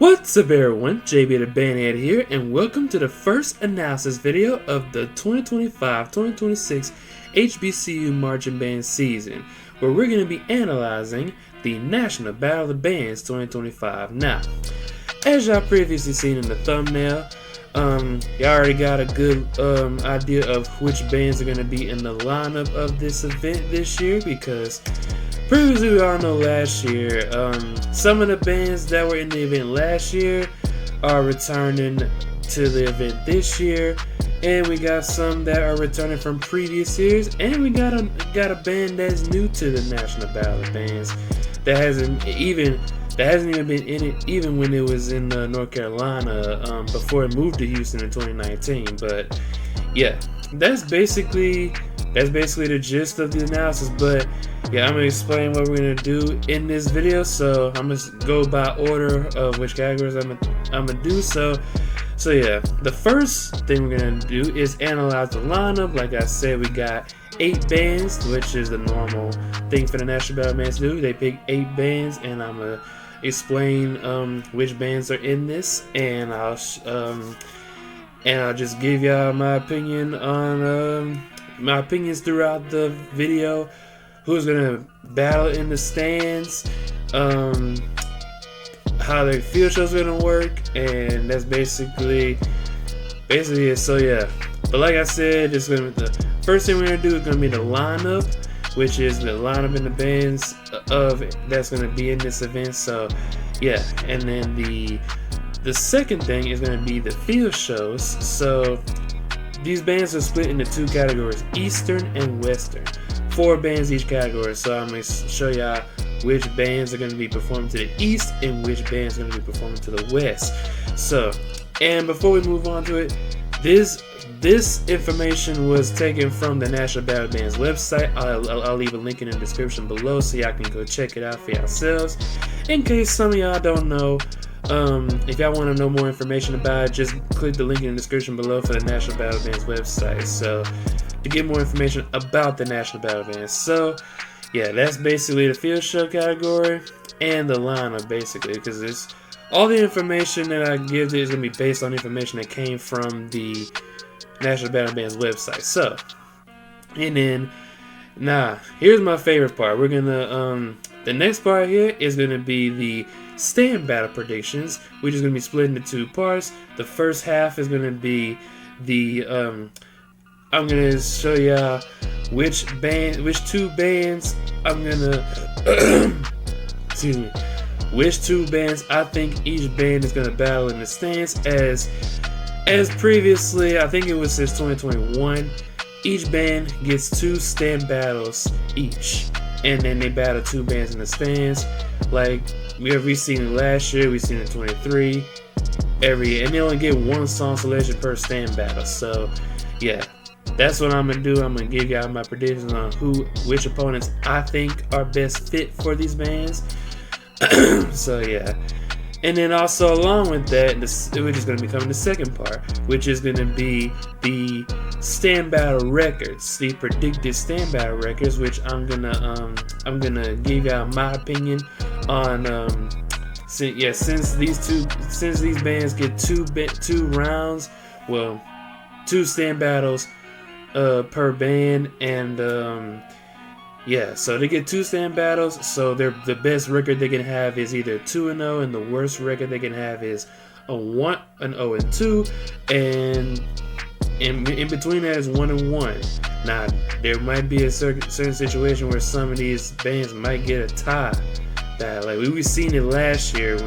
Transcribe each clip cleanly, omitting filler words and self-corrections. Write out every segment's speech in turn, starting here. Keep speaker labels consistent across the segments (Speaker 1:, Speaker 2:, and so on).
Speaker 1: What's up everyone, JB the Bandhead here, and welcome to the first analysis video of the 2025-2026 HBCU Marching Band season, where we're going to be analyzing the National Battle of the Bands 2025. Now, as y'all previously seen in the thumbnail, y'all already got a good idea of which bands are going to be in the lineup of this event this year, because previously, we all know last year, some of the bands that were in the event last year are returning to the event this year, and we got some that are returning from previous years, and we got a band that's new to the National Battle of Bands that hasn't even been in it even when it was in North Carolina before it moved to Houston in 2019. But yeah, that's basically the gist of the analysis. But yeah, I'm gonna explain what we're gonna do in this video. So I'm gonna go by order of which categories I'm gonna do. So yeah, the first thing we're gonna do is analyze the lineup. Like I said, we got 8 bands, which is the normal thing for the National Battle Bands to do. They pick 8 bands, and I'm gonna explain which bands are in this, and I'll just give y'all my opinion on my opinions throughout the video. Who's gonna battle in the stands, how their field shows are gonna work, and that's basically it. So yeah, but like I said, the first thing we're gonna do is gonna be the lineup, which is the lineup in the bands that's gonna be in this event. So yeah, and then the second thing is gonna be the field shows. So these bands are split into 2 categories, Eastern and Western. 4 bands each category. So I'm going to show y'all which bands are going to be performing to the East and which bands are going to be performing to the West. So, and before we move on to it, this information was taken from the National Battle Bands website. I'll leave a link in the description below so y'all can go check it out for yourselves. In case some of y'all don't know, if y'all want to know more information about it, just click the link in the description below for the National Battle Bands website. So to get more information about the National Battle Bands. So yeah, that's basically the field show category and the lineup, basically, because it's all the information that I give is gonna be based on information that came from the National Battle Bands website. So, and then here's my favorite part. We're gonna the next part here is gonna be the stand battle predictions, which is gonna be split into 2 parts. The first half is gonna be the I'm gonna show y'all which 2 bands I'm gonna excuse me, which 2 bands I think each band is gonna battle in the stands. As previously, I think it was since 2021, each band gets 2 stand battles each, and then they battle 2 bands in the stands. Like we've seen it last year, we've seen it in 23 every year, and they only get 1 song selection per stand battle. So yeah, that's what I'm gonna do. I'm gonna give y'all my predictions on which opponents I think are best fit for these bands. So yeah, and then also along with that, we're just gonna be coming the second part, which is gonna be the stand battle records, the predicted stand battle records, which I'm gonna give y'all my opinion on. Since these bands get 2 rounds, well, 2 stand battles per band, and yeah, so they get 2 stand battles. So the best record they can have is either 2-0, and the worst record they can have is a 0-2, and in between that is 1-1. Now there might be a certain situation where some of these bands might get a tie battle. Like we seen it last year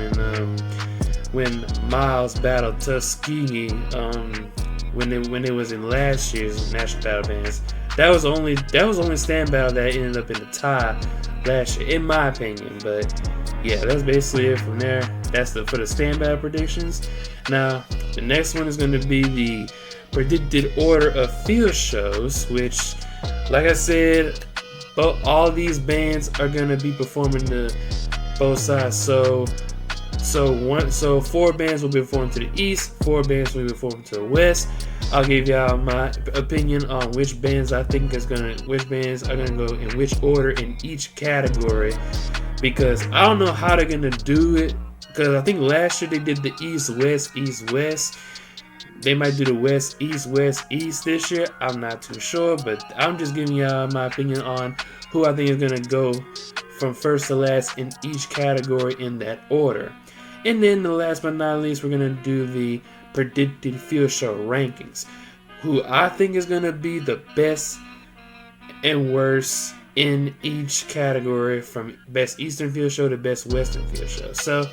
Speaker 1: when Miles battled Tuskegee. When it was in last year's National Battle Bands, that was only stand battle that ended up in the tie last year, in my opinion. But yeah, that's basically it from there. That's for the stand battle predictions. Now the next one is going to be the predicted order of field shows, which, like I said, all these bands are going to be performing to both sides. So 4 bands will be performing to the East, 4 bands will be performing to the West. I'll give y'all my opinion on which bands I think which bands are gonna go in which order in each category, because I don't know how they're gonna do it because I think last year they did the East West East West. They might do the West East West East this year. I'm not too sure, but I'm just giving y'all my opinion on who I think is gonna go from first to last in each category in that order. And then the last but not least, we're gonna do the predicted field show rankings. Who I think is gonna be the best and worst in each category, from best Eastern field show to best Western field show. So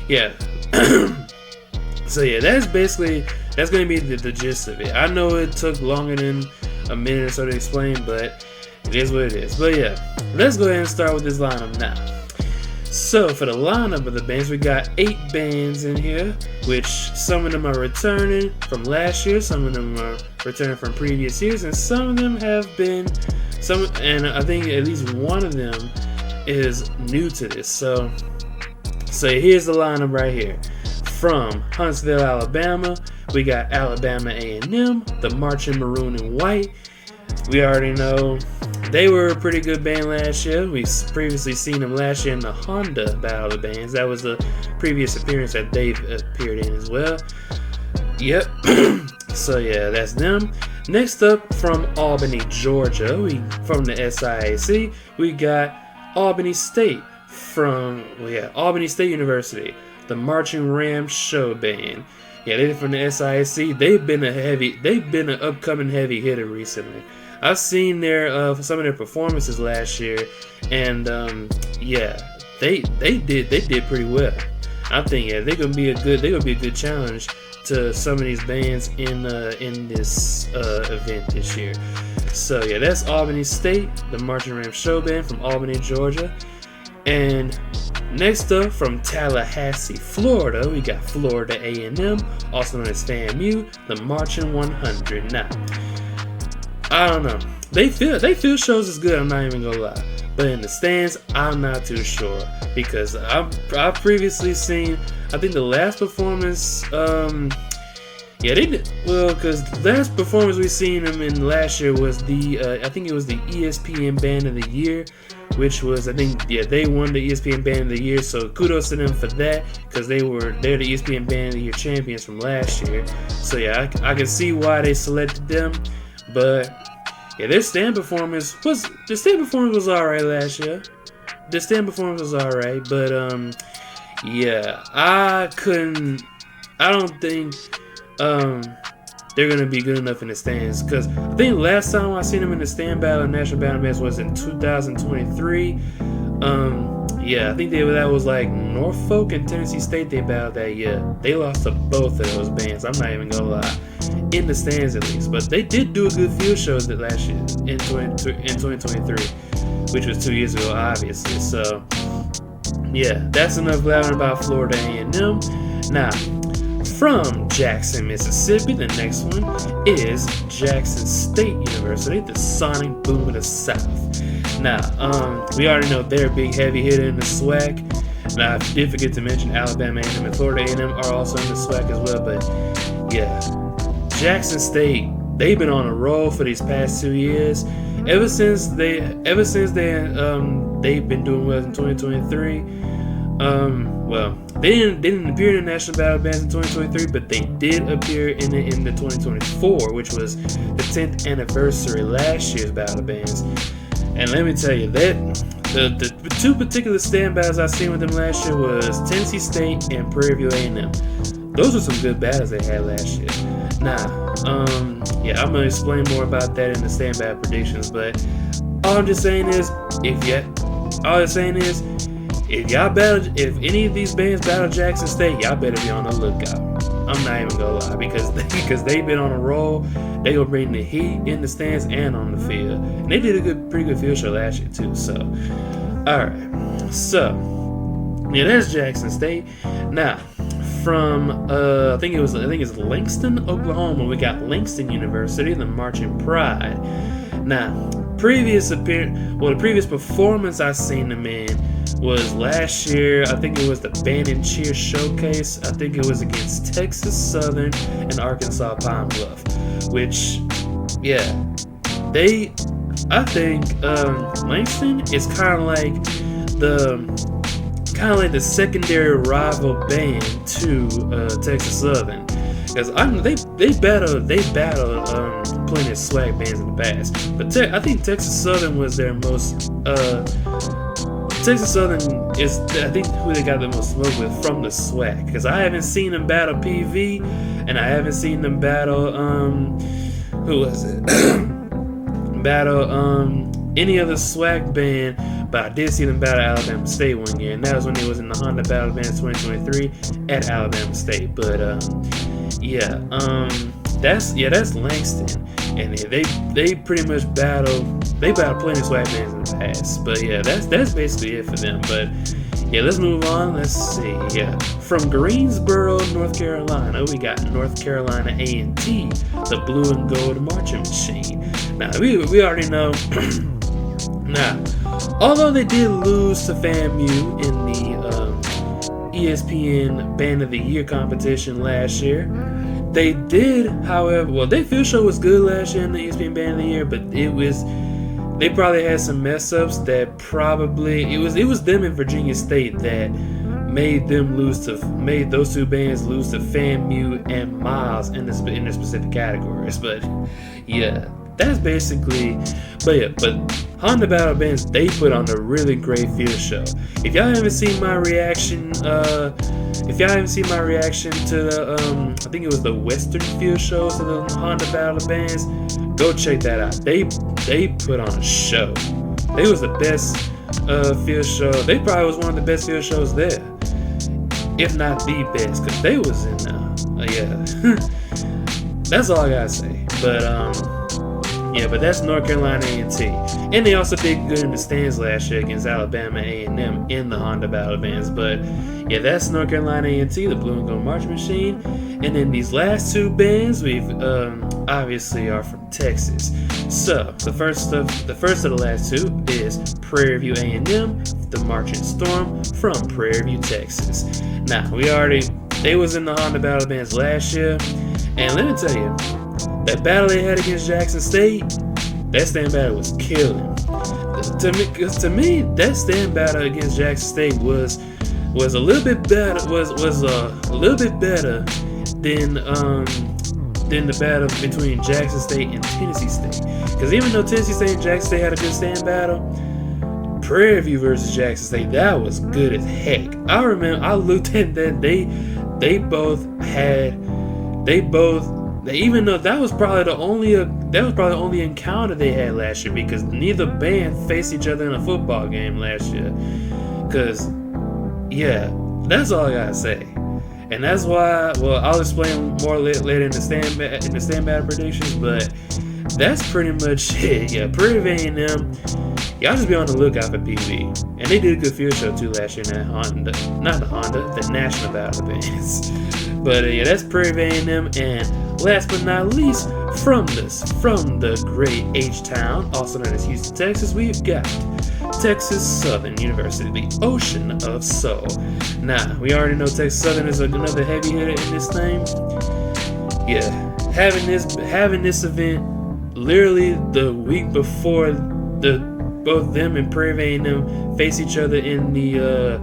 Speaker 1: yeah. So yeah, that's gonna be the gist of it. I know it took longer than a minute or so to explain, but it is what it is. But yeah, let's go ahead and start with this lineup now. So for the lineup of the bands, we got 8 bands in here, which some of them are returning from last year, some of them are returning from previous years, and some of them have been and I think at least one of them is new to this. So here's the lineup right here. From Huntsville, Alabama, we got Alabama A&M, the Marching Maroon and White. We already know they were a pretty good band last year. We've previously seen them last year in the Honda Battle of the Bands. That was the previous appearance that they've appeared in as well. Yep. So yeah, that's them. Next up, from Albany, Georgia, from the SIAC, we got Albany State Albany State University, the Marching Ram Show Band. Yeah, they're from the SIAC. They've been an upcoming heavy hitter recently. I've seen some of their performances last year, and yeah, they did pretty well. I think they're gonna be a good challenge to some of these bands in this event this year. So yeah, that's Albany State, the Marching Ram Show Band from Albany, Georgia. And next up, from Tallahassee, Florida, we got Florida A&M, also known as FAMU, the Marching 100. Now, I don't know. They feel shows is good, I'm not even gonna lie. But in the stands, I'm not too sure, because I've previously seen, I think the last performance, yeah, they did well, because the last performance we seen them in last year was I think it was the ESPN Band of the Year, which was, I think, yeah, they won the ESPN Band of the Year, so kudos to them for that, because they're the ESPN Band of the Year champions from last year. So yeah, I can see why they selected them, but yeah, their stand performance was alright last year. The stand performance was alright, but yeah, I don't think they're gonna be good enough in the stands, because I think last time I seen them in the stand battle, National Battle Bands, was in 2023. Yeah, I think that was like Norfolk and Tennessee State they battled that year. They lost to both of those bands. I'm not even gonna lie, in the stands at least. But they did do a good field shows that last year in 2023, which was 2 years ago, obviously. So yeah, that's enough blabbering about Florida A&M. Now, from Jackson, Mississippi, the next one is Jackson State University, the Sonic Boom of the South. Now, we already know they're a big heavy hitter in the SWAC. Now, I did forget to mention Alabama A&M and Florida A&M are also in the SWAC as well. But yeah, Jackson State, they've been on a roll for these past 2 years. Ever since they've been doing well in 2023. Well, they didn't appear in the National Battle Bands in 2023, but they did appear in the 2024, which was the 10th anniversary last year's Battle Bands. And let me tell you that the two particular stand battles I seen with them last year was Tennessee State and Prairie A&M. Those were some good battles they had last year. Now, yeah, I'm gonna explain more about that in the stand battle predictions. But all I'm just saying is, if any of these bands battle Jackson State, y'all better be on the lookout. I'm not even gonna lie, because they've been on a roll. They gonna bring the heat in the stands and on the field, and they did a pretty good field show last year too. So, all right, so yeah, that's Jackson State. Now, from I think it's Langston, Oklahoma, we got Langston University, the Marching Pride. Now, the previous performance I seen them in was last year. I think it was the Band and Cheer Showcase. I think it was against Texas Southern and Arkansas Pine Bluff, which, yeah, I think Langston is kind of kind of like the secondary rival band to Texas Southern, because they battled plenty of swag bands in the past, but I think Texas Southern was their most Texas Southern is, I think, who they got the most smoke with from the swag, because I haven't seen them battle PV, and I haven't seen them battle who was it battle any other swag band, but I did see them battle Alabama State one year, and that was when it was in the Honda Battle Band 2023 at Alabama State. But that's Langston, and they pretty much battled plenty of swag bands in the past. But yeah, that's basically it for them. But yeah, let's move on. Let's see. Yeah, from Greensboro, North Carolina, we got North Carolina A&T, the blue and gold marching machine. Now we already know. Now, although they did lose to FAMU in the ESPN Band of the Year competition last year, they did, however, their field show was good last year in the ESPN Band of the Year, but they probably had some mess ups that probably, it was them in Virginia State that made those two bands lose to FAMU and Miles in their specific categories. But yeah, that's basically, but Honda Battle Bands, they put on a really great field show. If y'all haven't seen my reaction, to the, I think it was the Western field show to the Honda Battle Bands, go check that out. They put on a show. It was the best field show. They probably was one of the best field shows there, if not the best, because they was in, yeah. That's all I gotta say. But yeah, but that's North Carolina A&T. And they also did good in the stands last year against Alabama A&M in the Honda Battle Bands. But yeah, that's North Carolina A&T, the blue and gold marching machine. And then these last two bands, we've obviously are from Texas. So the first of the last two is Prairie View A&M, the Marching Storm from Prairie View, Texas. Now they was in the Honda Battle Bands last year, and let me tell you, that battle they had against Jackson State, that stand battle was killing. To me, that stand battle against Jackson State was a little bit better. Was a little bit better than the battle between Jackson State and Tennessee State. Because even though Tennessee State and Jackson State had a good stand battle, Prairie View versus Jackson State, that was good as heck. I remember I looked at that. Even though that was probably the only encounter they had last year, because neither band faced each other in a football game last year. Because yeah, that's all I gotta say, and that's why. Well, I'll explain more later in the stand battle predictions, but that's pretty much it. Yeah, Prairie View A&M. Y'all just be on the lookout for PV. And they did a good field show too last year in that the National Battle Bands. But yeah, that's Prairie View A&M. And last but not least, from the great H-Town, also known as Houston, Texas, we've got Texas Southern University, the Ocean of Soul. Now, we already know Texas Southern is another heavy hitter in this thing. Yeah, having this event literally the week before both them and Prairie A&M face each other in the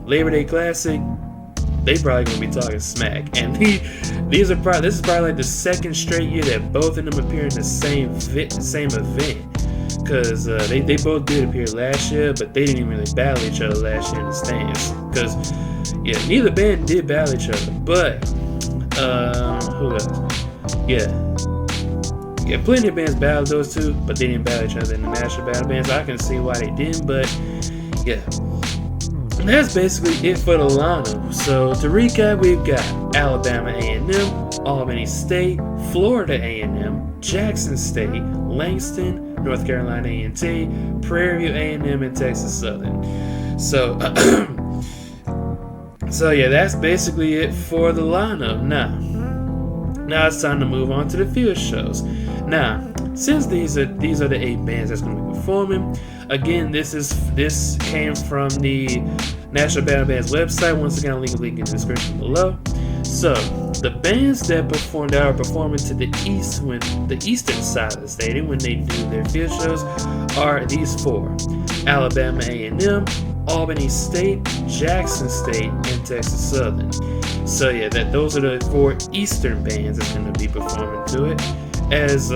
Speaker 1: Labor Day Classic, they probably gonna be talking smack. And this is probably like the second straight year that both of them appear in the same event. Because they both did appear last year, but they didn't even really battle each other last year in the stands. Because yeah, neither band did battle each other. But who else? Yeah, plenty of bands battled those two, but they didn't battle each other in the National Battle Bands. I can see why they didn't, but yeah. And that's basically it for the lineup. So to recap, we've got Alabama A&M, Albany State, Florida A&M, Jackson State, Langston, North Carolina A&T, Prairie View A&M, and Texas Southern. So, so yeah, that's basically it for the lineup. Now it's time to move on to the field shows. Now, since these are the 8 bands that's going to be performing, again, this came from the National Battle Bands website. Once again, I'll leave a link in the description below. So, the bands that are performing to the eastern side of the stadium when they do their field shows are these 4: Alabama A&M, Albany State, Jackson State, and Texas Southern. So yeah, those are the 4 Eastern bands that's going to be performing to it. As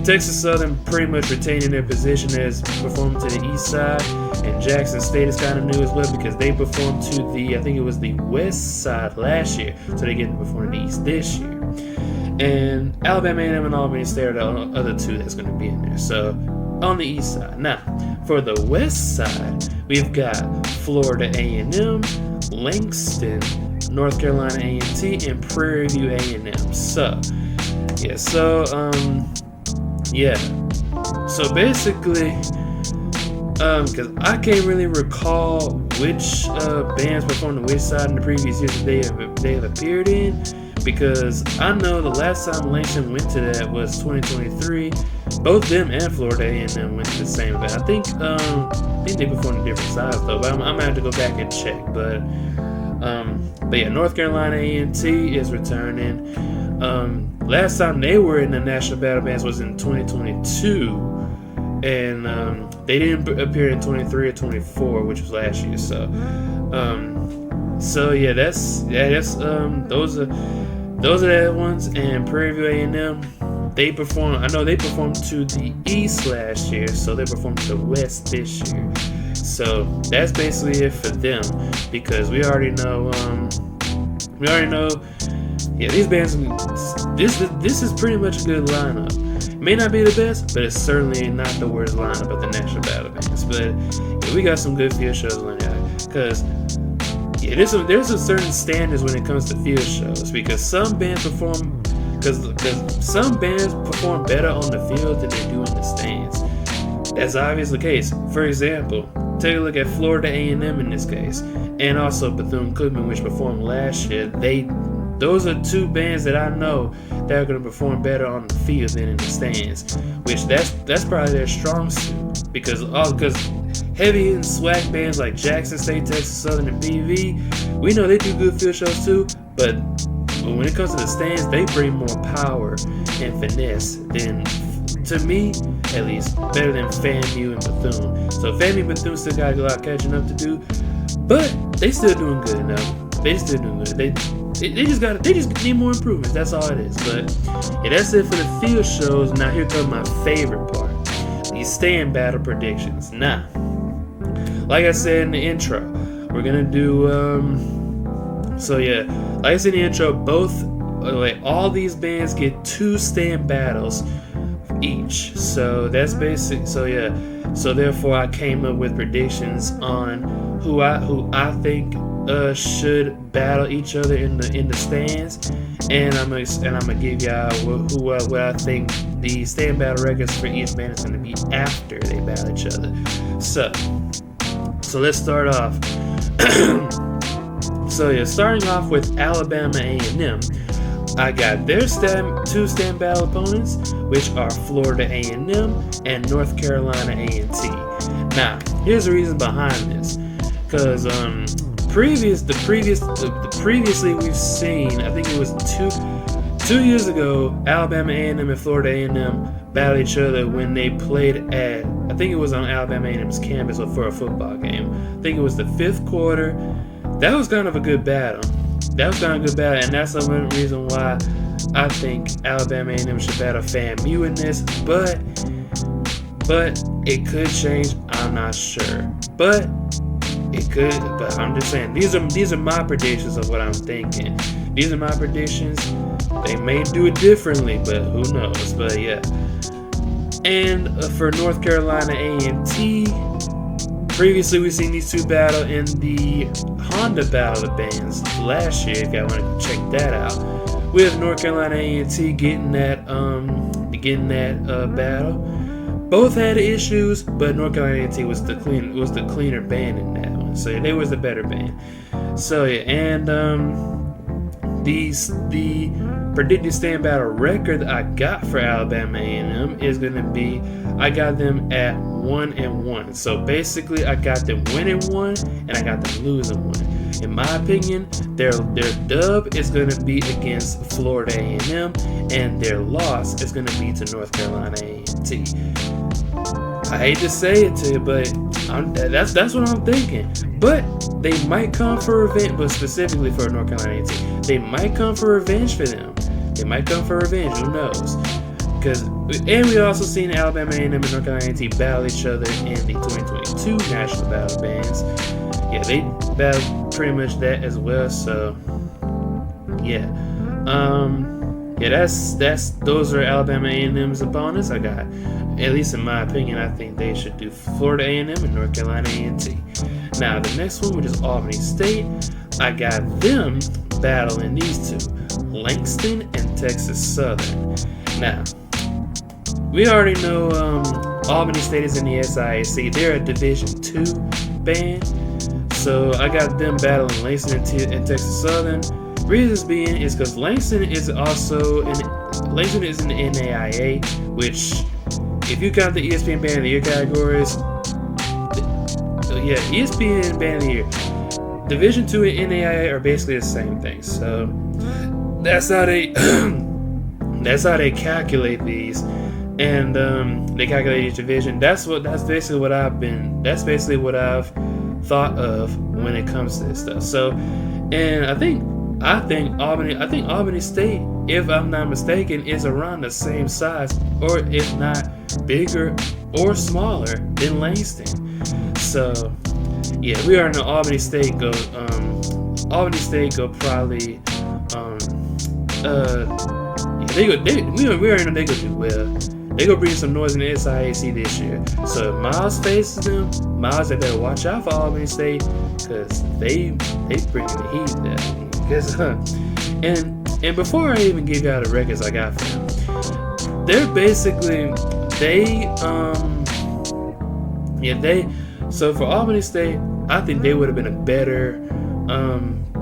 Speaker 1: Texas Southern pretty much retaining their position as performing to the east side, and Jackson State is kind of new as well because they performed to I think it was the west side last year, so they're getting to perform to the east this year. And Alabama A&M and Albany State are the other 2 that's going to be in there. So on the east side. Now, for the west side, we've got Florida A&M, Langston, North Carolina A&T, and Prairie View A&M. So basically, because I can't really recall which bands performed on which side in the previous years that they have appeared in, because I know the last time Langston went to that was 2023. Both them and Florida A&M went to the same event. I think they performed on different sides though, but I'm gonna have to go back and check. But yeah, North Carolina A&T is returning. Last time they were in the National Battle Bands was in 2022, and they didn't appear in 23 or 24, which was last year. So those are the ones. And Prairie View A&M, they performed. I know they performed to the east last year, so they performed to the west this year. So that's basically it for them, because we already know. Yeah, these bands. This is pretty much a good lineup. It may not be the best, but it's certainly not the worst lineup of the National Battle Bands. But yeah, we got some good field shows on that, because there's a certain standards when it comes to field shows, because some bands perform better on the field than they do in the stands. That's obviously the case. For example, take a look at Florida A&M in this case, and also Bethune-Cookman, which performed last year. Those are 2 bands that I know that are going to perform better on the field than in the stands, which that's probably their strong suit, because heavy hitting swag bands like Jackson State, Texas Southern, and BV, we know they do good field shows too, but when it comes to the stands, they bring more power and finesse than, to me at least, better than FAMU and Bethune. So FAMU and Bethune still got a lot of catching up to do, but they still doing good enough. They still doing good. They just need more improvements. That's all it is. But yeah, that's it for the field shows. Now here comes my favorite part: these stand battle predictions. Now, like I said in the intro, we're gonna do like I said in the intro, all these bands get 2 stand battles each. So that's basic. So therefore I came up with predictions on who I think should battle each other in the stands, and I'm gonna give y'all what I think the stand battle records for each band is gonna be after they battle each other. So let's start off. Starting off with Alabama A&M, I got their 2 stand battle opponents, which are Florida A&M and North Carolina A&T. Now, here's the reason behind this, because previously we've seen, I think it was two years ago, Alabama A&M and Florida A&M battled each other when they played at, I think it was on Alabama A&M's campus for a football game. I think it was the 5th quarter. That was kind of a good battle. And that's the one reason why I think Alabama A&M should battle FAMU in this. But it could change. I'm not sure. But it could. But I'm just saying, these are my predictions of what I'm thinking. These are my predictions. They may do it differently, but who knows? But yeah. And for North Carolina A&T, previously we've seen these 2 battle in the Honda Battle of Bands last year. If y'all want to check that out, with North Carolina A&T getting that battle. Both had issues, but North Carolina A&T was the cleaner band in that one. So they was the better band. So yeah, and the predicted stand battle record that I got for Alabama A&M is gonna be, I got them at 1-1. So basically, I got them winning 1 and I got them losing 1. In my opinion, their dub is gonna be against Florida A&M, and their loss is gonna be to North Carolina A&T. I hate to say it to you, but that's what I'm thinking. But they might come for revenge, but specifically for North Carolina A&T, they might come for revenge for them. They might come for revenge. Who knows? And we also seen Alabama A&M and North Carolina A&T battle each other in the 2022 National Battle Bands. Yeah, they battled pretty much that as well. So, yeah, those are Alabama A&M's opponents. I got, at least in my opinion, I think they should do Florida A&M and North Carolina A&T. Now, the next one, which is Albany State, I got them battling these two, Langston and Texas Southern. Now, we already know Albany State is in the SIAC. They're a Division II band. So I got them battling Langston and Texas Southern. Reasons being is because Langston is in the NAIA, which, if you count the ESPN Band of the Year categories, ESPN Band of the Year, Division II and NAIA are basically the same thing. So that's how they calculate these, and they calculate each division. That's basically what I've thought of when it comes to this stuff. So, and I think Albany State, if I'm not mistaken, is around the same size, or if not bigger or smaller than Langston. So, yeah, we already know Albany State go probably we already know they go do well. They go bring some noise in the SIAC this year. So if Miles faces them, Miles, they better watch out for Albany State, because they bring the heat there. And before I even give y'all the records I got for them, they're basically so for Albany State, I think they would have been a better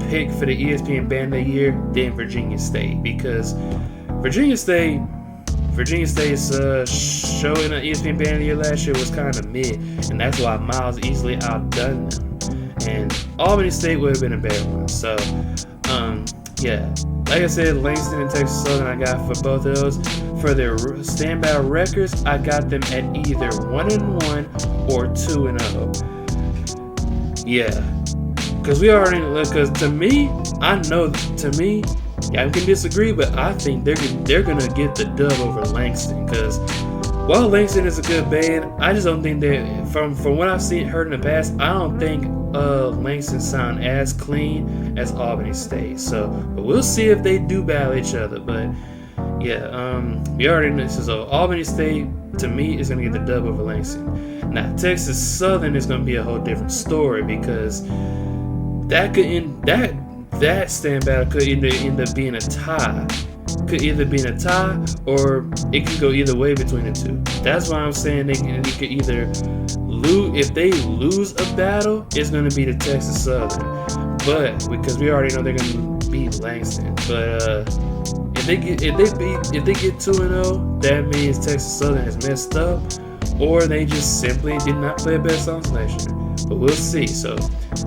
Speaker 1: pick for the ESPN Band of the Year than Virginia State, because Virginia State's show in the ESPN Band of the Year last year was kind of mid, and that's why Miles easily outdone them. And Albany State would have been a better one. So, yeah, like I said, Langston and Texas Southern I got for both of those. For their standby records, I got them at either 1-1 or 2-0. Yeah, because to me, y'all can disagree, but I think they're gonna get the dub over Langston, because while Langston is a good band, I just don't think from what I've heard in the past, I don't think Langston sound as clean as Albany State. So, but we'll see if they do battle each other. But yeah, we already know. So Albany State, to me, is gonna get the dub over Langston. Now Texas Southern is gonna be a whole different story, because that stand battle could either end up being a tie. Or it could go either way between the two. That's why I'm saying they could either lose. If they lose a battle, it's going to be the Texas Southern. But because we already know they're going to beat Langston. But if they get 2-0, that means Texas Southern has messed up, or they just simply did not play a best song selection. But we'll see. So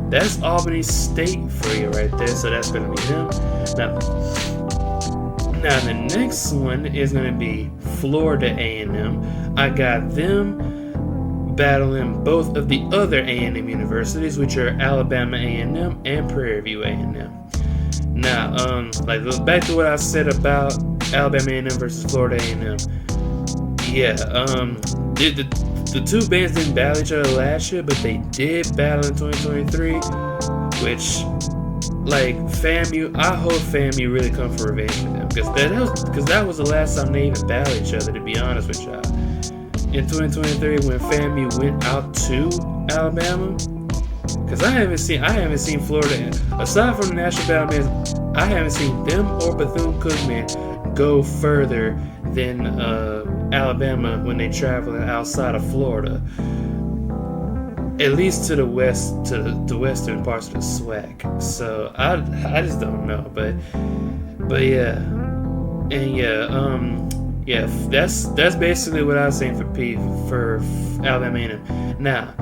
Speaker 1: that's Albany State for you right there. So that's going to be them. Now the next one is going to be Florida A&M. I got them battling both of the other A&M universities, which are Alabama A&M and Prairie View A&M. Now, back to what I said about Alabama A&M versus Florida A&M. Yeah, the two bands didn't battle each other last year, but they did battle in 2023, which, like, FAMU, I hope FAMU really come for revenge for them, because that was the last time they even battled each other, to be honest with y'all. In 2023, when FAMU went out to Alabama, because I haven't seen Florida, aside from the National Battle Bands, I haven't seen them or Bethune-Cookman go further than Alabama when they travel outside of Florida, at least to the west, to the western parts of the SWAC. So I just don't know, but yeah, and yeah, that's basically what I was saying for Alabama A&M. Now,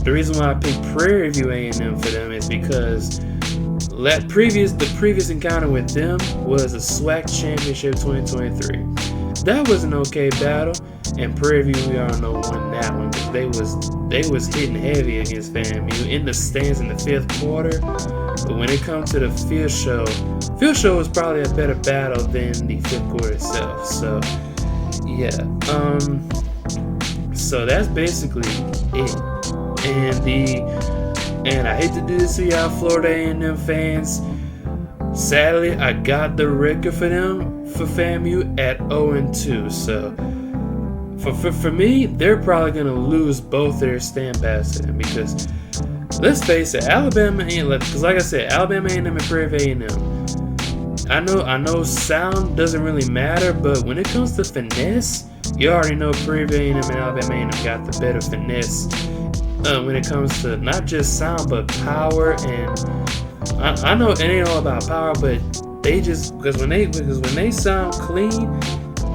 Speaker 1: the reason why I picked Prairie View A&M for them is because the previous encounter with them was a SWAC Championship 2023. That was an okay battle, And Prairie View, we all know, won that one because they was hitting heavy against FAMU in the stands in the 5th quarter. But when it comes to the field show was probably a better battle than the 5th quarter itself. So yeah, so that's basically it. And I hate to do this to y'all Florida A&M fans. Sadly, I got the record for them for FAMU at 0-2. So for me, they're probably gonna lose both their stand battles to them because let's face it, Alabama ain't because like I said, Alabama A&M and Prairie A&M. I know sound doesn't really matter, but when it comes to finesse, you already know Prairie A&M and Alabama A&M got the better finesse when it comes to not just sound but power. And I know it ain't all about power, but they just because when they sound clean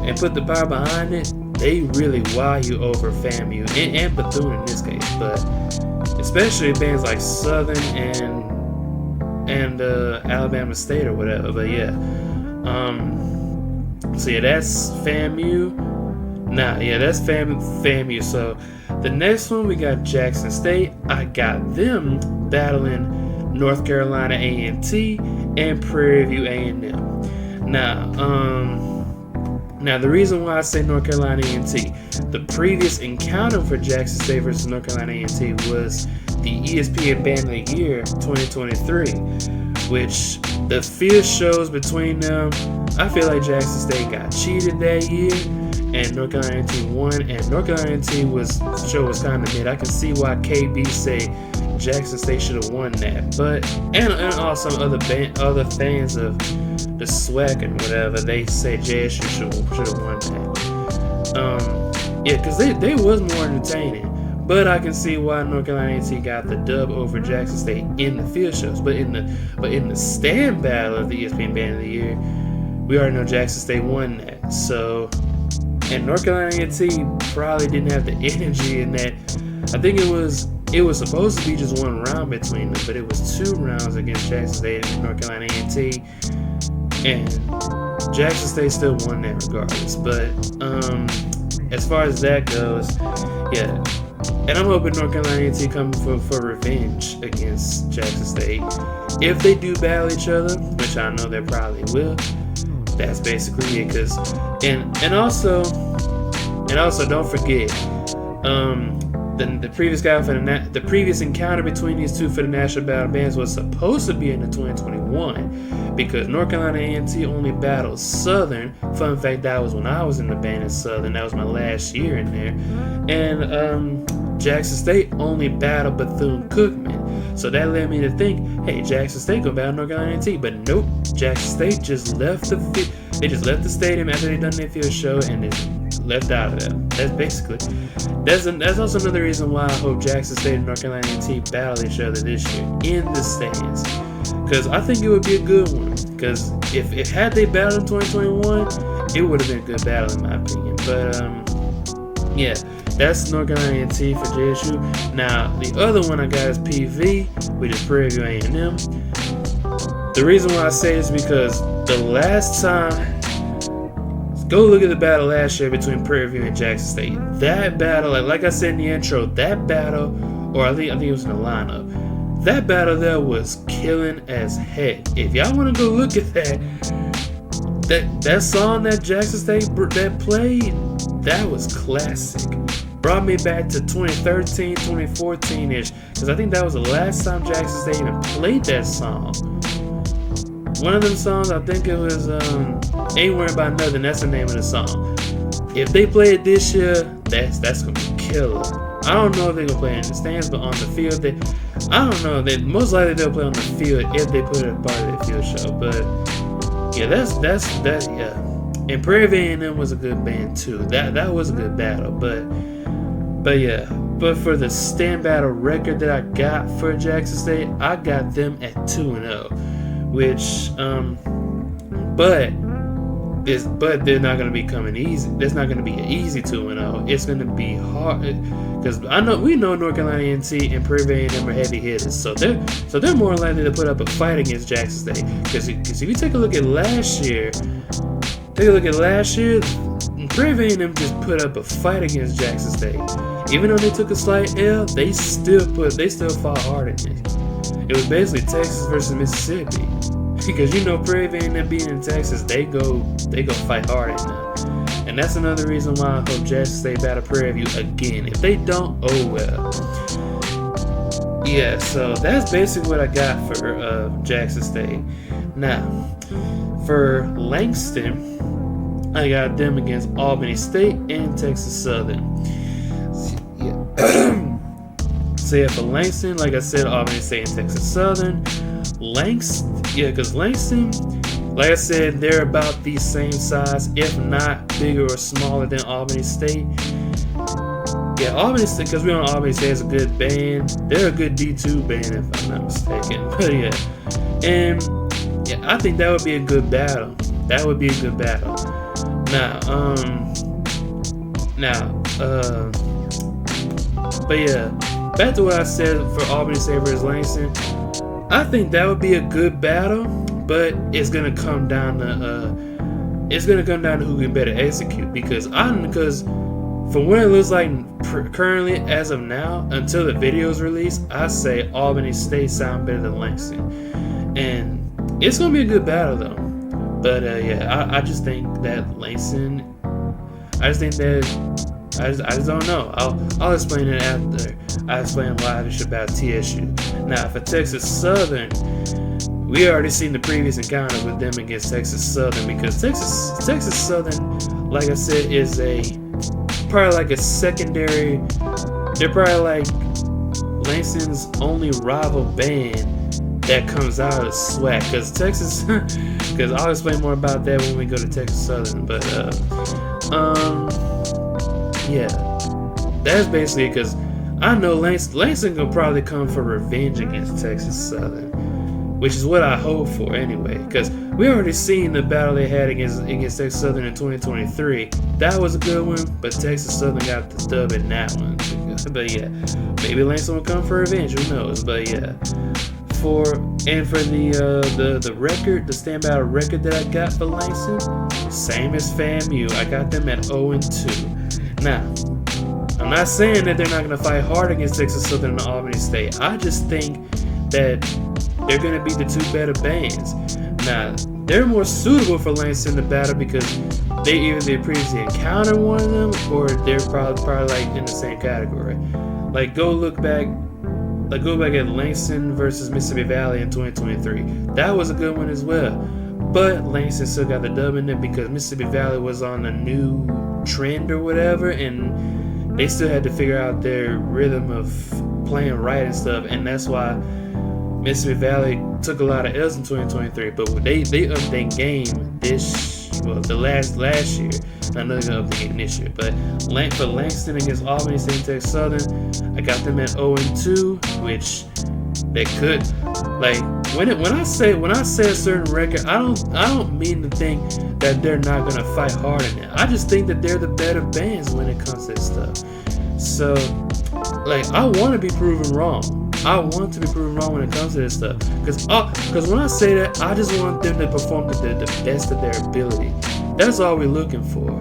Speaker 1: and put the power behind it, they really wow you over FAMU and Bethune in this case, but especially bands like Southern and Alabama State or whatever. But yeah, so yeah, that's FAMU. That's FAMU. So the next one we got Jackson State. I got them battling North Carolina A&T and Prairie View A&M. Now the reason why I say North Carolina A&T, the previous encounter for Jackson State versus North Carolina A&T was the ESPN Band of the Year 2023, which the field shows between them, I feel like Jackson State got cheated that year and North Carolina A&T won, and North Carolina A&T was kind of mid. I can see why KB say Jackson State should have won that, but and also other fans of the SWAC and whatever, they say JSU should have won that. Yeah, because they was more entertaining, but I can see why North Carolina A&T got the dub over Jackson State in the field shows, but in the stand battle of the ESPN Band of the Year, we already know Jackson State won that. So, and North Carolina A&T probably didn't have the energy in that. I think it was supposed to be just one round between them, but it was 2 rounds against Jackson State and North Carolina A&T, and Jackson State still won that regardless. But as far as that goes, yeah, and I'm hoping North Carolina A&T come for revenge against Jackson State. If they do battle each other, which I know they probably will, that's basically it. And also don't forget, the previous guy for the previous encounter between these two for the National Battle Bands was supposed to be in the 2021 because North Carolina A&T only battled Southern. Fun fact, that was when I was in the band at Southern. That was my last year in there. And Jackson State only battled Bethune-Cookman. So that led me to think, hey, Jackson State gonna battle North Carolina A&T, but nope, Jackson State just left the stadium after they done their field show and just left out of there. That's also another reason why I hope Jackson State and North Carolina A&T battle each other this year in the stands, because I think it would be a good one. Because if had they battled in 2021, it would have been a good battle in my opinion. But yeah, that's North Carolina A&T for JSU. Now the other one I got is PV, which is Prairie View A&M. The reason why I say this is because the last time, go look at the battle last year between Prairie View and Jackson State. That battle, like I said in the intro, that battle, or I think it was in the lineup, that battle there was killing as heck. If y'all want to go look at that song that Jackson State that played, that was classic. Brought me back to 2013, 2014-ish, because I think that was the last time Jackson State even played that song. One of them songs, I think it was Ain't Worried About Nothing. That's the name of the song. If they play it this year, that's gonna be killer. I don't know if they're gonna play it in the stands, but on the field, I don't know. Most likely they'll play on the field if they put it as part of their field show. But yeah, that's yeah. And Prairie View A&M was a good band too. That was a good battle. But yeah. But for the stand battle record that I got for Jackson State, I got them at 2-0. Which, but they're not going to be coming easy. That's not going to be an easy 2-0. It's going to be hard because we know North Carolina A&T and Prairie View A&M are heavy hitters, so they're more likely to put up a fight against Jackson State. Because if you take a look at last year, Prairie A&M just put up a fight against Jackson State. Even though they took a slight L, they still fought hard in it. It was basically Texas versus Mississippi, because Prairie A&M being in Texas, they go fight hard in that. And that's another reason why I hope Jackson State battle Prairie View again. If they don't, oh well. Yeah, so that's basically what I got for Jackson State. Now, for Langston, I got them against Albany State and Texas Southern. So yeah, for Langston, like I said, Albany State and Texas Southern. Because Langston, like I said, they're about the same size, if not bigger or smaller than Albany State. Yeah, Albany State, because we know Albany State is a good band. They're a good D2 band, if I'm not mistaken. But yeah, and yeah, I think that would be a good battle. That would be a good battle. But yeah, back to what I said for Albany State versus Langston. I think that would be a good battle, but it's gonna come down to who can better execute. Because from what it looks like currently, as of now, until the video is released, I say Albany State sound better than Langston, and it's gonna be a good battle though. But yeah, I just think that Langston. I just don't know. I'll explain it after I explain why I should battle TSU. Now, for Texas Southern, we already seen the previous encounter with them against Texas Southern, because Texas Southern, like I said, is probably like a secondary. They're probably like Langston's only rival band that comes out of the SWAC. Because I'll explain more about that when we go to Texas Southern. But yeah, that's basically it. Because I know Langston will probably come for revenge against Texas Southern, which is what I hope for anyway. Because we already seen the battle they had against Texas Southern in 2023. That was a good one, but Texas Southern got the dub in that one. But yeah, maybe Langston will come for revenge. Who knows? But yeah. For the record, the stand battle record that I got for Langston, same as FAMU. I got them at 0-2. Now, I'm not saying that they're not going to fight hard against Texas Southern and Albany State. I just think that they're going to be the two better bands. Now, they're more suitable for Langston to battle because they previously encountered one of them, or they're probably like in the same category. Like go back at Langston versus Mississippi Valley in 2023. That was a good one as well. But Langston still got the dub in it because Mississippi Valley was on a new trend or whatever, and they still had to figure out their rhythm of playing right and stuff, and that's why Mississippi Valley took a lot of L's in 2023. But they upped their game the last year. I know they're gonna up the game this year. But for Langston against Albany State and Texas Southern, I got them at 0-2, which they could when I say a certain record, I don't mean to think that they're not gonna fight hard in it. I just think that they're the better bands when it comes to this stuff. So I want to be proven wrong. I want to be proven wrong when it comes to this stuff. Because when I say that, I just want them to perform to the best of their ability. That's all we're looking for.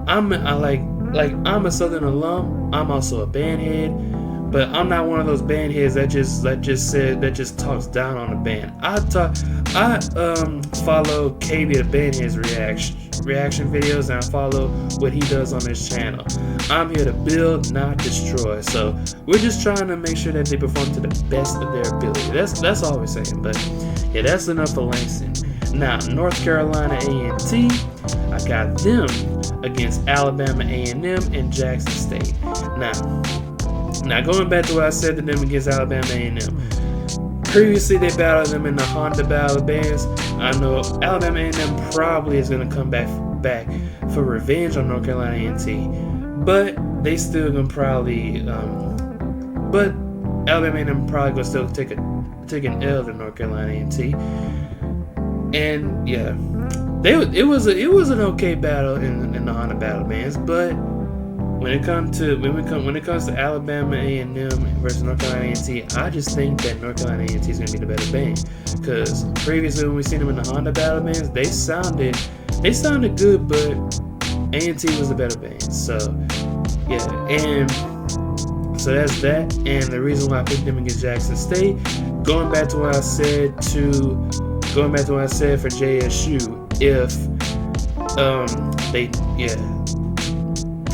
Speaker 1: I'm a Southern alum. I'm also a band head, but I'm not one of those band heads that just talks down on the band. I follow KB the Bandhead's reaction videos, and I follow what he does on his channel. I'm here to build, not destroy. So we're just trying to make sure that they perform to the best of their ability. That's all we're saying. But yeah, that's enough for Langston. Now, North Carolina A&T, I got them against Alabama A&M and Jackson State. Now going back to what I said to them against Alabama A&M. Previously, they battled them in the Honda Battle Bands. I know Alabama A&M probably is going to come back for revenge on North Carolina A&T, but they still going to probably, but Alabama A&M probably going to still take an L to North Carolina A&T. And yeah, it was an okay battle in the Honda Battle Bands, but when it comes to Alabama A&M versus North Carolina A&T, I just think that North Carolina A&T is going to be the better band. Because previously when we seen them in the Honda Battle Bands, they sounded good, but A&T was the better band. So yeah, and so that's that. And the reason why I picked them against Jackson State, going back to what I said for JSU, if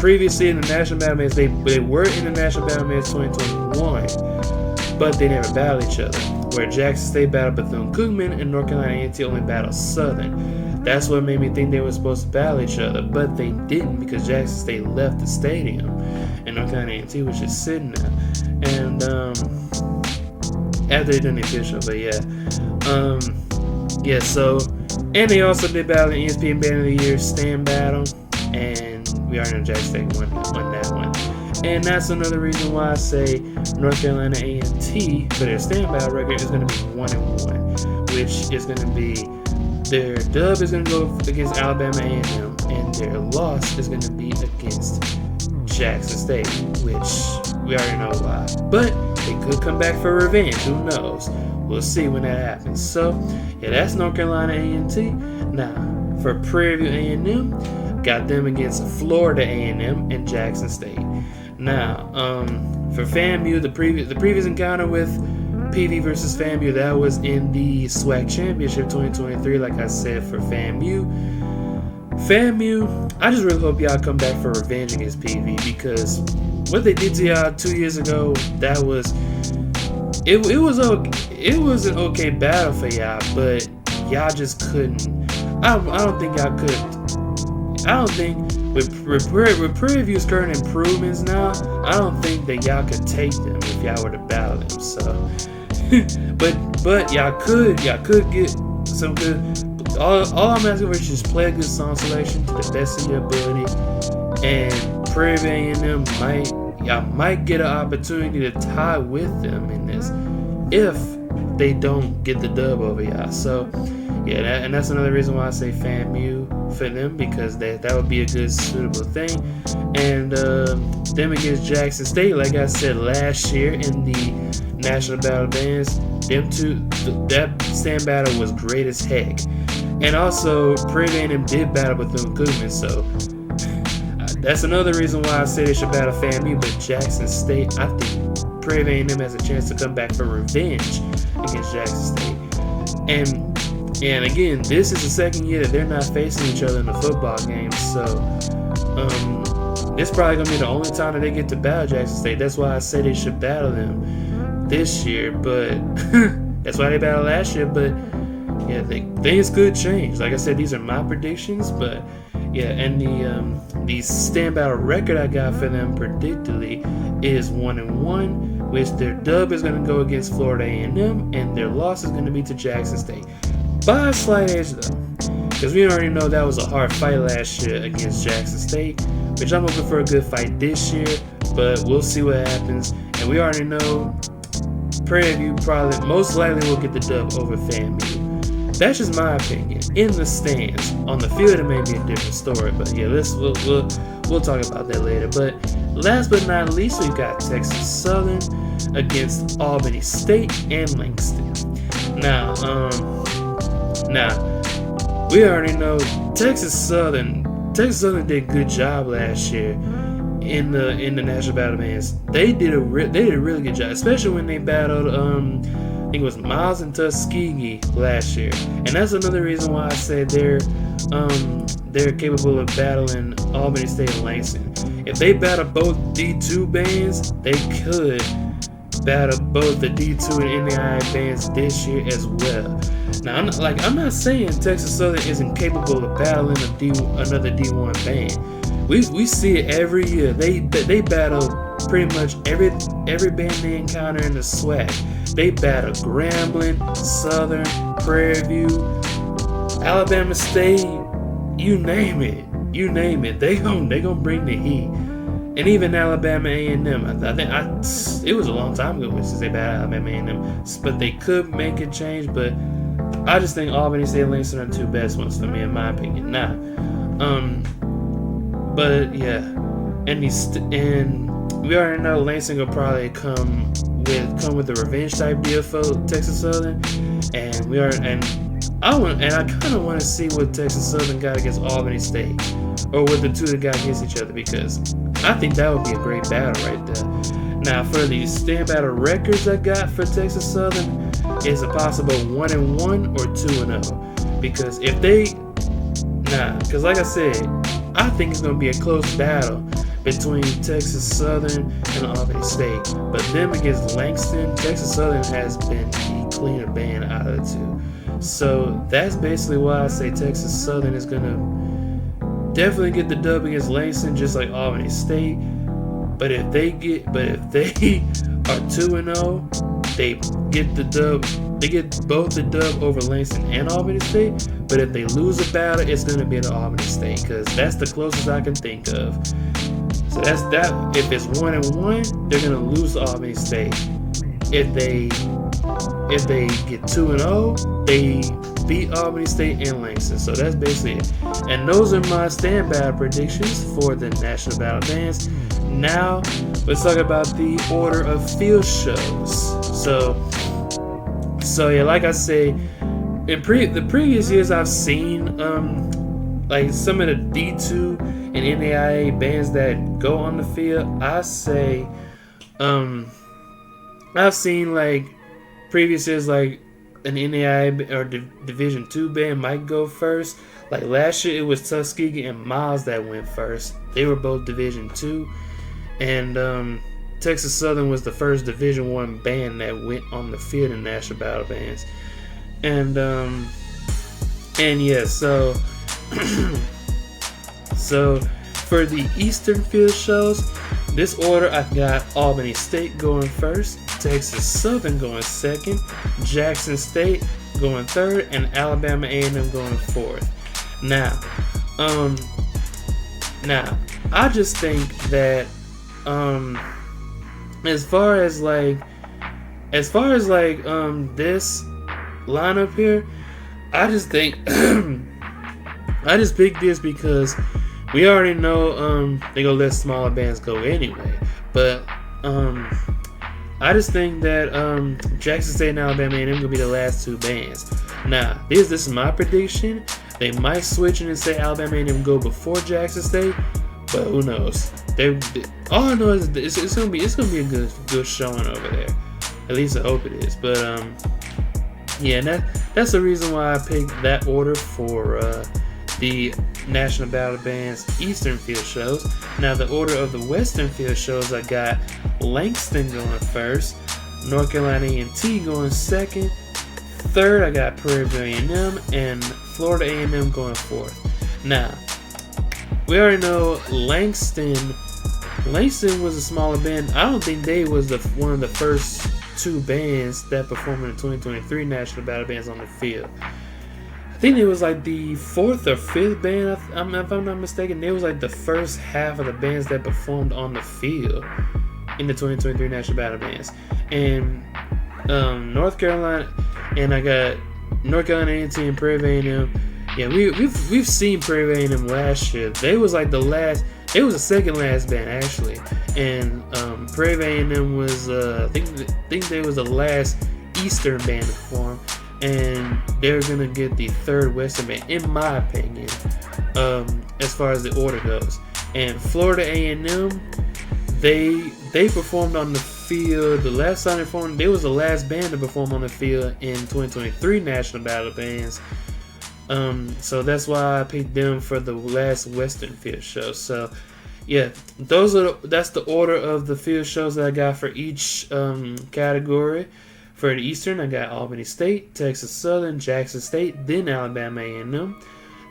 Speaker 1: previously in the National Battle Bands, they were in the National Battle Bands 2021, but they never battled each other. Where Jackson State battled Bethune-Cookman and North Carolina A&T only battled Southern. That's what made me think they were supposed to battle each other, but they didn't because Jackson State left the stadium and North Carolina A&T was just sitting there. And after they done the official, but so, and they also did battle in ESPN Band of the Year stand battle, and we already know Jackson State won that one. And that's another reason why I say North Carolina A&T for their stand battle record is going to be 1-1, which is going to be their dub is going to go against Alabama A&M, and their loss is going to be against Jackson State, which we already know why. But they could come back for revenge. Who knows? We'll see when that happens. So, yeah, that's North Carolina A&T. Now, for Prairie A&M, got them against Florida A&M and Jackson State. Now, for FAMU, the previous encounter with PV versus FAMU, that was in the SWAC Championship 2023. Like I said, for FAMU, I just really hope y'all come back for revenge against PV, because what they did to y'all 2 years ago, that was it was an okay battle for y'all, but y'all just couldn't. I don't think y'all could. I don't think with Prairie View's current improvements now, I don't think that y'all could take them if y'all were to battle them. So, but y'all could get some good. All I'm asking for is just play a good song selection to the best of your ability, and Prairie A&M might get an opportunity to tie with them in this if they don't get the dub over y'all. So yeah, and that's another reason why I say FAMU for them, because that would be a good suitable thing. And them against Jackson State, like I said last year in the National Battle Bands, them two, that stand battle was great as heck. And also Prairie A&M did battle Bethune-Cookman, so that's another reason why I say they should battle FAMU. But Jackson State, I think Prairie A&M has a chance to come back for revenge against Jackson State. And again, this is the second year that they're not facing each other in the football game, so this is probably gonna be the only time that they get to battle Jackson State. That's why I say they should battle them this year, but that's why they battled last year. But yeah, things could change. Like I said, these are my predictions, but yeah, and the stand battle record I got for them predictably is 1-1, which their dub is going to go against Florida A&M, and their loss is going to be to Jackson State. By a slight edge though, because we already know that was a hard fight last year against Jackson State, which I'm looking for a good fight this year, but we'll see what happens. And we already know Prairie View probably most likely will get the dub over FAMU. That's just my opinion. In the stands, on the field, it may be a different story. But yeah, we'll talk about that later. But last but not least, we've got Texas Southern against Albany State and Langston. Now we already know Texas Southern did a good job last year in the National Battle Bands. They did a really good job, especially when they battled I think it was Miles and Tuskegee last year, and that's another reason why I said they're capable of battling Albany State and Langston. If they battle both D2 bands, they could battle both the D2 and NAIA bands this year as well. Now, I'm not saying Texas Southern isn't capable of battling another D1 band. We see it every year. They battle pretty much every band they encounter in the SWAC. They battle Grambling, Southern, Prairie View, Alabama State, you name it. They gonna bring the heat. And even Alabama A&M. I think it was a long time ago since they battled Alabama A&M, but they could make a change. But I just think Albany State and Langston are the two best ones for me, in my opinion. Now, but yeah, and we already know Langston will probably come with a revenge type deal for Texas Southern, and I kind of want to see what Texas Southern got against Albany State. or with the two that got against each other, because I think that would be a great battle right there. Now, for the stand battle records I got for Texas Southern, it's a possible 1-1 or 2-0. Because if they, because like I said, I think it's gonna be a close battle between Texas Southern and Albany State. But them against Langston, Texas Southern has been the cleaner band out of the two. So that's basically why I say Texas Southern is gonna definitely get the dub against Langston, just like Albany State. But if they are 2-0, they get the dub. They get both the dub over Langston and Albany State. But if they lose a battle, it's gonna be the Albany State, because that's the closest I can think of. So that's that. If it's 1-1, they're gonna lose to Albany State. If they get 2-0, they beat Albany State and Langston. So that's basically it. And those are my stand battle predictions for the National Battle Bands. Now let's talk about the order of field shows. So yeah, like I say, in the previous years I've seen like some of the D2 and NAIA bands that go on the field. I say I've seen like previous years, like an NAIA or Division 2 band might go first. Like last year it was Tuskegee and Miles that went first. They were both Division 2. And Texas Southern was the first Division 1 band that went on the field in National Battle Bands. And yeah, so so for the Eastern field shows, this order I got Albany State going first, Texas Southern going second, Jackson State going third, and Alabama A&M going fourth. Now I just think that as far as this lineup here, I just think I just picked this because we already know they gonna let smaller bands go anyway. But I just think that Jackson State and Alabama A&M gonna be the last two bands. Now this is my prediction. They might switch and say Alabama A&M go before Jackson State, but who knows? All I know is it's gonna be a good showing over there. At least I hope it is. But yeah, that's the reason why I picked that order for the National Battle Band's Eastern field shows. Now the order of the Western field shows, I got Langston going first, North Carolina A&T going second, third I got Prairie A&M, and Florida A&M going fourth. Now we already know Langston was a smaller band. I don't think they was one of the first two bands that performed in the 2023 National Battle Bands on the field. I think it was like the fourth or fifth band, if I'm not mistaken. They was like the first half of the bands that performed on the field in the 2023 National Battle Bands. And North Carolina, and I got North Carolina A&T and Prairie A&M. Yeah, we've seen Prairie A&M last year. They was like the last. It was the second last band actually, and Prairie A&M was I think they was the last Eastern band to perform, and they're gonna get the third Western band, in my opinion, as far as the order goes. And Florida A&M, they performed on the field. The last time they performed, they was the last band to perform on the field in 2023 National Battle Bands. So that's why I picked them for the last Western field show. So yeah, that's the order of the field shows that I got for each category. For the Eastern, I got Albany State, Texas Southern, Jackson State, then Alabama A&M.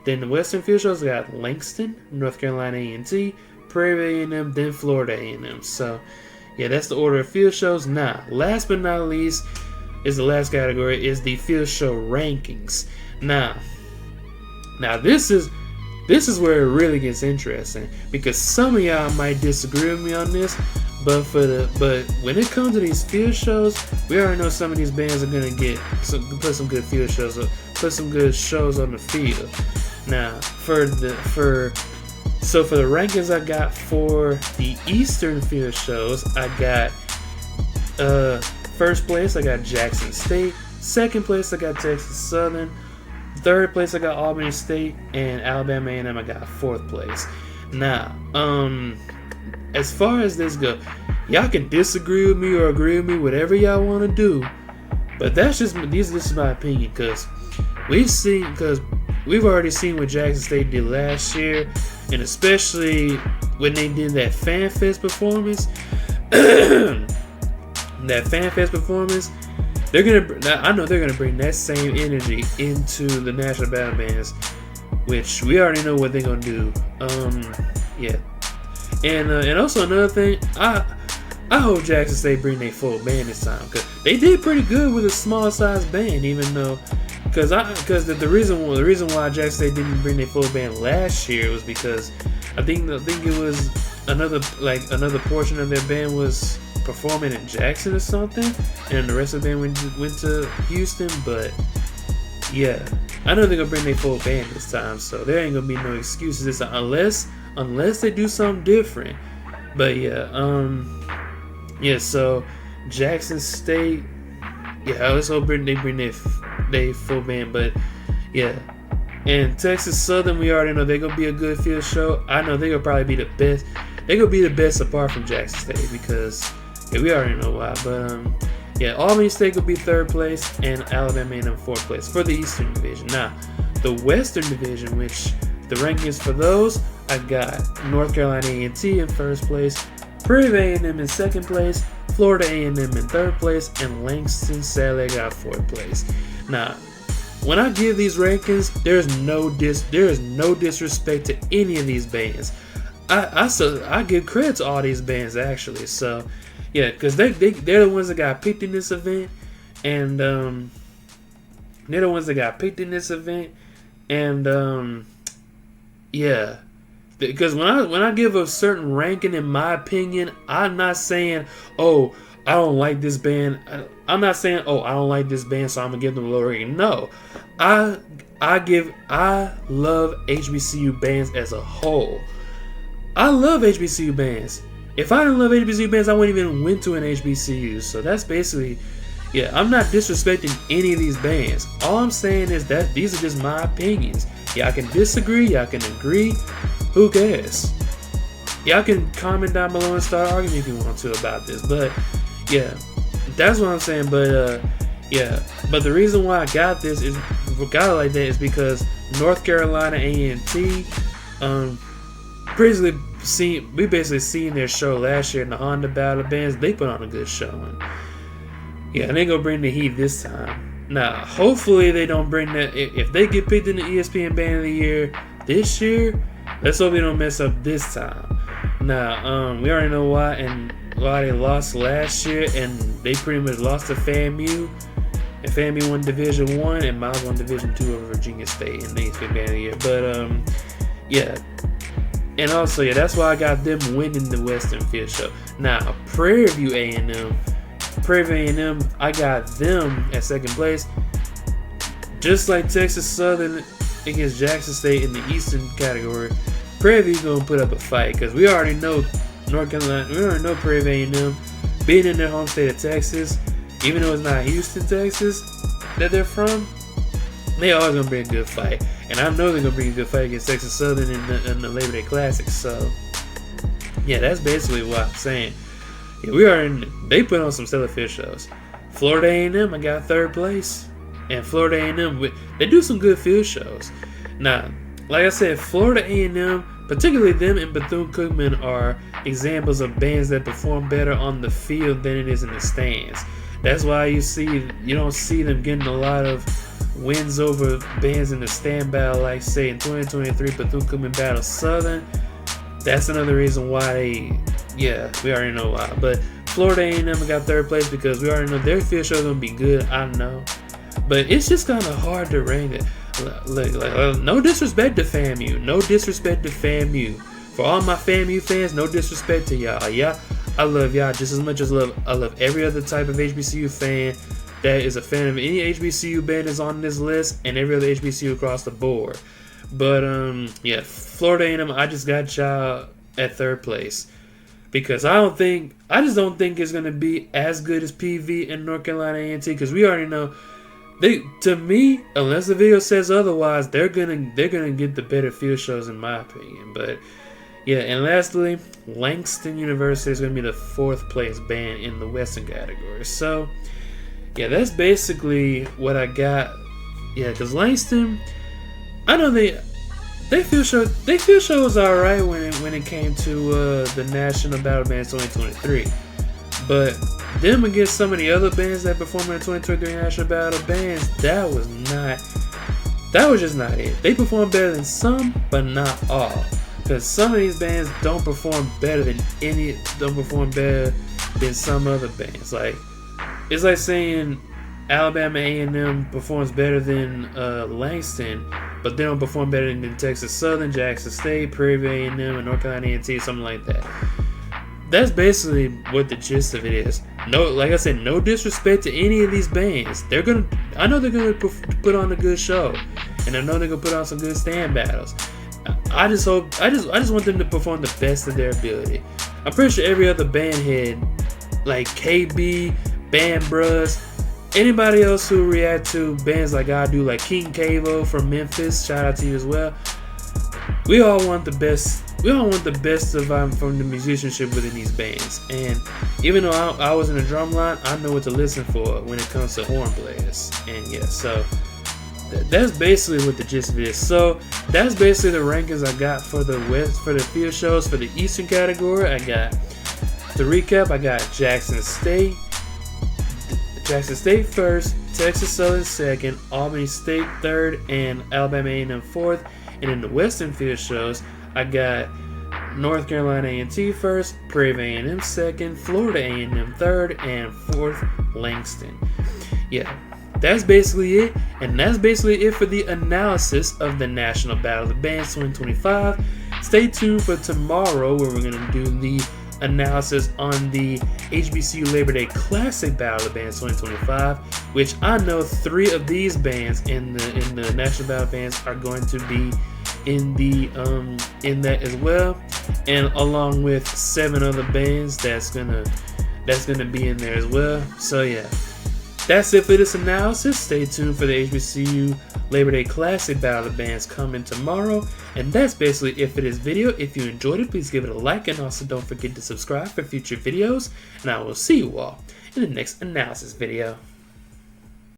Speaker 1: Then the Western field shows, I got Langston, North Carolina A&T, Prairie A&M, then Florida A&M. So yeah, that's the order of field shows. Now, last but not least, is the last category, is the field show rankings. Now this is where it really gets interesting, because some of y'all might disagree with me on this, but when it comes to these field shows, we already know some of these bands are gonna put some good field shows up, put some good shows on the field. Now for the rankings I got for the Eastern field shows, I got first place I got Jackson State, second place I got Texas Southern. Third place I got Albany State, and Alabama A&M I got fourth place. Now, as far as this goes, y'all can disagree with me or agree with me, whatever y'all want to do. But this is my opinion, because we've already seen what Jackson State did last year, and especially when they did that Fan Fest performance. I know they're gonna bring that same energy into the National Battle Bands, which we already know what they're gonna do. Yeah, and also another thing, I hope Jackson State bring their full band this time, because they did pretty good with a small size band, even though. Because the reason why Jackson State didn't bring their full band last year was because I think it was another portion of their band was performing in Jackson or something, and the rest of the band went to Houston. But yeah, I know they're gonna bring their full band this time, so there ain't gonna be no excuses this time, unless they do something different. But yeah, so Jackson State. Yeah, let's hope they bring their full band. But yeah, and Texas Southern, we already know they're gonna be a good field show. I know they're gonna probably be the best. They're gonna be the best apart from Jackson State, because we already know why. But yeah, Albany State will be third place, and Alabama A&M fourth place for the Eastern Division. Now, the Western Division, which the rankings for those, I got North Carolina A&T in first place, Prairie A&M in second place, Florida A&M in third place, and Langston sadly got fourth place. Now, when I give these rankings, there is no disrespect to any of these bands. I give credit to all these bands actually. So yeah, because they're the ones that got picked in this event, and yeah. Because when I give a certain ranking, in my opinion, I'm not saying, oh, I don't like this band. I'm not saying, oh, I don't like this band, so I'm gonna give them a low rating. No, I love HBCU bands as a whole. I love HBCU bands. If I didn't love HBCU bands, I wouldn't even went to an HBCU. So that's basically, yeah, I'm not disrespecting any of these bands. All I'm saying is that these are just my opinions. Y'all can disagree, y'all can agree. Who cares? Y'all can comment down below and start arguing if you want to about this. But yeah, that's what I'm saying. But yeah, but the reason why I got this is like that is because North Carolina A&T, we basically seen their show last year in the Honda Battle Bands. They put on a good showing. Yeah, and they gonna bring the heat this time. Now, hopefully they don't bring that. If they get picked in the ESPN Band of the Year this year, let's hope they don't mess up this time. Now, we already know why they lost last year, and they pretty much lost to FAMU. And FAMU won Division 1, and Miles won Division 2 over Virginia State in the ESPN Band of the Year. But yeah. And also, yeah, that's why I got them winning the Western Field Show. Now, Prairie A&M, I got them at second place. Just like Texas Southern against Jackson State in the Eastern category, Prairie gonna put up a fight, because we already know North Carolina, we already know Prairie A&M being in their home state of Texas, even though it's not Houston, Texas that they're from, they always gonna bring a good fight. And I know they're gonna bring a good fight against Texas Southern in the Labor Day Classic. So yeah, that's basically what I'm saying. Yeah, they put on some stellar field shows. Florida A&M, I got third place, and Florida A&M, they do some good field shows. Now, like I said, Florida A&M, particularly them and Bethune-Cookman, are examples of bands that perform better on the field than it is in the stands. That's why you don't see them getting a lot of wins over bands in the stand battle, like say in 2023 Bethune-Cookman battle Southern. That's another reason why we already know why. But Florida A&M got third place because we already know their field show is gonna be good. I know, but it's just kind of hard to rank it. Like, no disrespect to FAMU, For all my FAMU fans, no disrespect to y'all. Yeah, I love y'all just as much as I love every other type of HBCU fan that is a fan of any HBCU band that's on this list, and every other HBCU across the board. But yeah, Florida A&M, I just got y'all at third place because I just don't think it's gonna be as good as PV and North Carolina A&T, because we already know to me, unless the video says otherwise, they're gonna get the better field shows in my opinion. But yeah, and lastly, Langston University is gonna be the 4th place band in the Western category. So yeah, that's basically what I got. Yeah, because Langston, I know they field show was alright when it came to the National Battle Bands 2023, but them against some of the other bands that performed in the 2023 National Battle Bands, that was just not it. They performed better than some, but not all. Because some of these bands don't perform better than some other bands. Like, it's like saying Alabama A&M performs better than Langston, but they don't perform better than Texas Southern, Jackson State, Prairie A&M, and North Carolina A&T, something like that. That's basically what the gist of it is. No, like I said, no disrespect to any of these bands. I know they're gonna put on a good show, and I know they're gonna put on some good stand battles. I just want them to perform the best of their ability. I'm pretty sure every other band head, like KB, Band Bros, anybody else who react to bands like I do, like King Cavo from Memphis, shout out to you as well. We all want the best. We all want the best from the musicianship within these bands. And even though I was in the drum line, I know what to listen for when it comes to horn players. And yeah, so that's basically what the gist of it is. So that's basically the rankings I got for the field shows for the Eastern category. I got, to recap, I got Jackson State first, Texas Southern second, Albany State third, and Alabama A&M fourth. And in the Western field shows, I got North Carolina A&T first, Prairie A&M second, Florida A&M third, and fourth Langston. Yeah, that's basically it. And that's basically it for the analysis of the National Battle of the Bands 2025. Stay tuned for tomorrow, where we're going to do the analysis on the HBCU Labor Day Classic Battle of the Bands 2025, which I know 3 of these bands in the National Battle of Bands are going to be in that as well, and along with 7 other bands that's gonna be in there as well. So yeah, that's it for this analysis. Stay tuned for the HBCU Labor Day Classic Battle of the Bands coming tomorrow. And that's basically it for this video. If you enjoyed it, please give it a like, and also don't forget to subscribe for future videos. And I will see you all in the next analysis video.